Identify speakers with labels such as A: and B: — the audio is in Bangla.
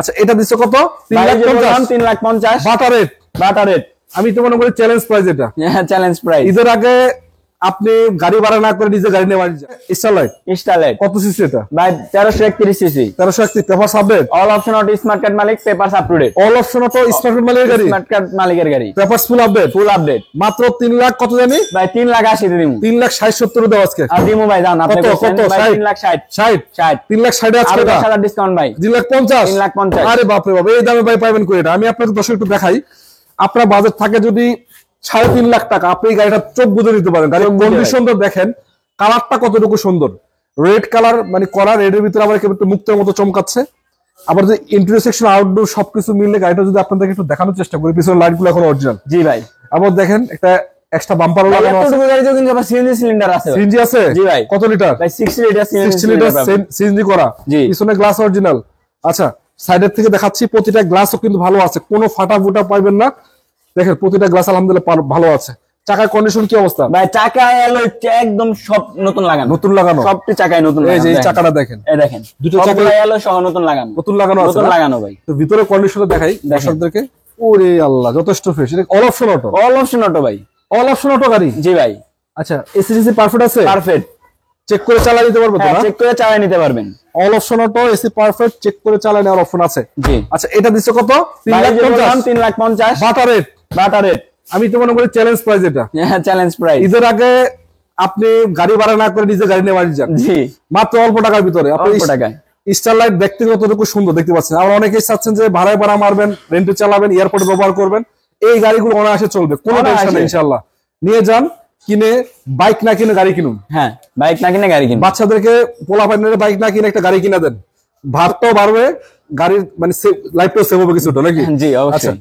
A: আচ্ছা এটা দিছো কত?
B: 3,50,000
A: বাটা রেট।
B: বাটা রেট।
A: আমি তো মনে করি চ্যালেঞ্জ প্রাইস এটা।
B: হ্যাঁ চ্যালেঞ্জ প্রাইস।
A: ঈদের আগে আপনি গাড়ি ভাড়া না করে নিজে গাড়ি নিয়ে বাড়ি যান।
B: স্টারলাইট
A: কত সিসি এটা?
B: ভাই 1331 CC.
A: 1331 papers update.
B: All option auto smart card মালিক, papers up to date.
A: All option auto smart card মালিকের গাড়ি।
B: স্মার্ট কার্ড মালিকের গাড়ি।
A: Papers full update.
B: Full update.
A: মাত্র 3 লাখ কত জানি?
B: ভাই 3,80,000 তে দিমু।
A: 3,60,70 দাও আজকে।
B: আর দিমু ভাই জান আপনি
A: কত
B: বলছেন ভাই 3,60,000
A: 60 3,60,000 আজকে
B: আর
A: এটা।
B: 10,000 ডিসকাউন্ট ভাই।
A: 3,50,000
B: 3,50,000
A: আরে বাপ রে বাপ, এই দামে ভাই পাবেন কই এটা? আমি আপনাকে দর্শক একটু দেখাই। আপনার বাজেট থাকে যদি 3.5 লাখ টাকা, আপনি এই গাড়িটা চোখ বুজে নিতে পারেন। গাড়ির কন্ডিশন তো দেখেন, কালারটা কতটুকু সুন্দর, রেড কালার মানে করা, রেডের ভিতরে আবার একটু মুক্তের মতো চমকাচ্ছে। আবার যে ইন্টেরিয়র সেকশন আউটডোর সবকিছু মিললে গাড়িটা যদি আপনাদেরকে একটু দেখানোর চেষ্টা করি, পিছনের লাইট গুলো এখন অরিজিনাল।
B: জি ভাই।
A: আবার দেখেন একটা এক্সট্রা বাম্পার লাগানো আছে।
B: এতটুকু গাড়িতেও কিন্তু আবার সিএনজি সিলিন্ডার আছে।
A: সিএনজি আছে?
B: জি ভাই।
A: কত লিটার?
B: ভাই 60 লিটার
A: 60 লিটার সিএনজি করা।
B: জি।
A: পিছনে গ্লাস অরিজিনাল। আচ্ছা সাইডের থেকে দেখাচ্ছি, প্রতিটা গ্লাসও কিন্তু ভালো আছে, কোনো ফাটা ফুটা পাইবেন না। দেখেন প্রতিটা গ্লাস আলহামদুলিল্লাহ ভালো আছে। চাকার কন্ডিশন কি অবস্থা?
B: ভাই চাকা এলো একদম সব নতুন লাগানো।
A: নতুন লাগানো
B: সবটি চাকায় নতুন লাগানো।
A: এই যে এই চাকাটা দেখেন,
B: এই দেখেন
A: দুটো চাকা
B: এলো সহ নতুন লাগানো।
A: নতুন লাগানো আছে।
B: নতুন লাগানো ভাই।
A: তো ভিতরে কন্ডিশনটা দেখাই দর্শকদেরকে। ওরে আল্লাহ যথেষ্ট ফ্রেশ। এটা all option auto.
B: All option auto ভাই।
A: অল অপশন অটো গাড়ি।
B: জি ভাই।
A: আচ্ছা এসিডিসি পারফেক্ট আছে?
B: পারফেক্ট।
A: চেক করে চালিয়ে নিতে পারবে তো
B: হ্যাঁ
A: না?
B: চেক করে চালিয়ে নিতে পারবেন।
A: All option auto AC perfect, check করে চালিয়ে নেওয়ার অপশন আছে।
B: জি।
A: আচ্ছা এটা দিছো কত?
B: 3,50,000
A: বাটা রেট।
B: বাটা রেট।
A: আমি তো মনে করি চ্যালেঞ্জ প্রাইস এটা।
B: হ্যাঁ চ্যালেঞ্জ প্রাইস।
A: ঈদের আগে আপনি গাড়ি ভাড়া না করে নিজে গাড়ি নিয়ে বাড়ি যান।
B: জি।
A: মাত্র অল্প টাকার ভিতরে। আপনি
B: অল্প টাকায়
A: স্টারলাইট দেখতে কতটুকু সুন্দর দেখতে পাচ্ছেন। আবার অনেকেই চাচ্ছেন যে ভাড়ায় ভাড়া মারবেন, রেন্টে চালাবেন, এয়ারপোর্টে ব্যবহার করবেন, এই গাড়িগুলো অনায়াসে চলবে, কোনো টেনশন নেই ইনশাআল্লাহ। নিয়ে যান, কিনে বাইক না কিনে গাড়ি কিনুন।
B: হ্যাঁ বাইক না কিনে গাড়ি কিনুন।
A: বাচ্চাদেরকে পোলাপাইনের বাইক না কিনে একটা গাড়ি কিনে দেন, ভাতটাও বাড়বে, গাড়ির মানে লাইফটাও সেভ হবে কিছুটা নাকি?
B: জি অবশ্যই।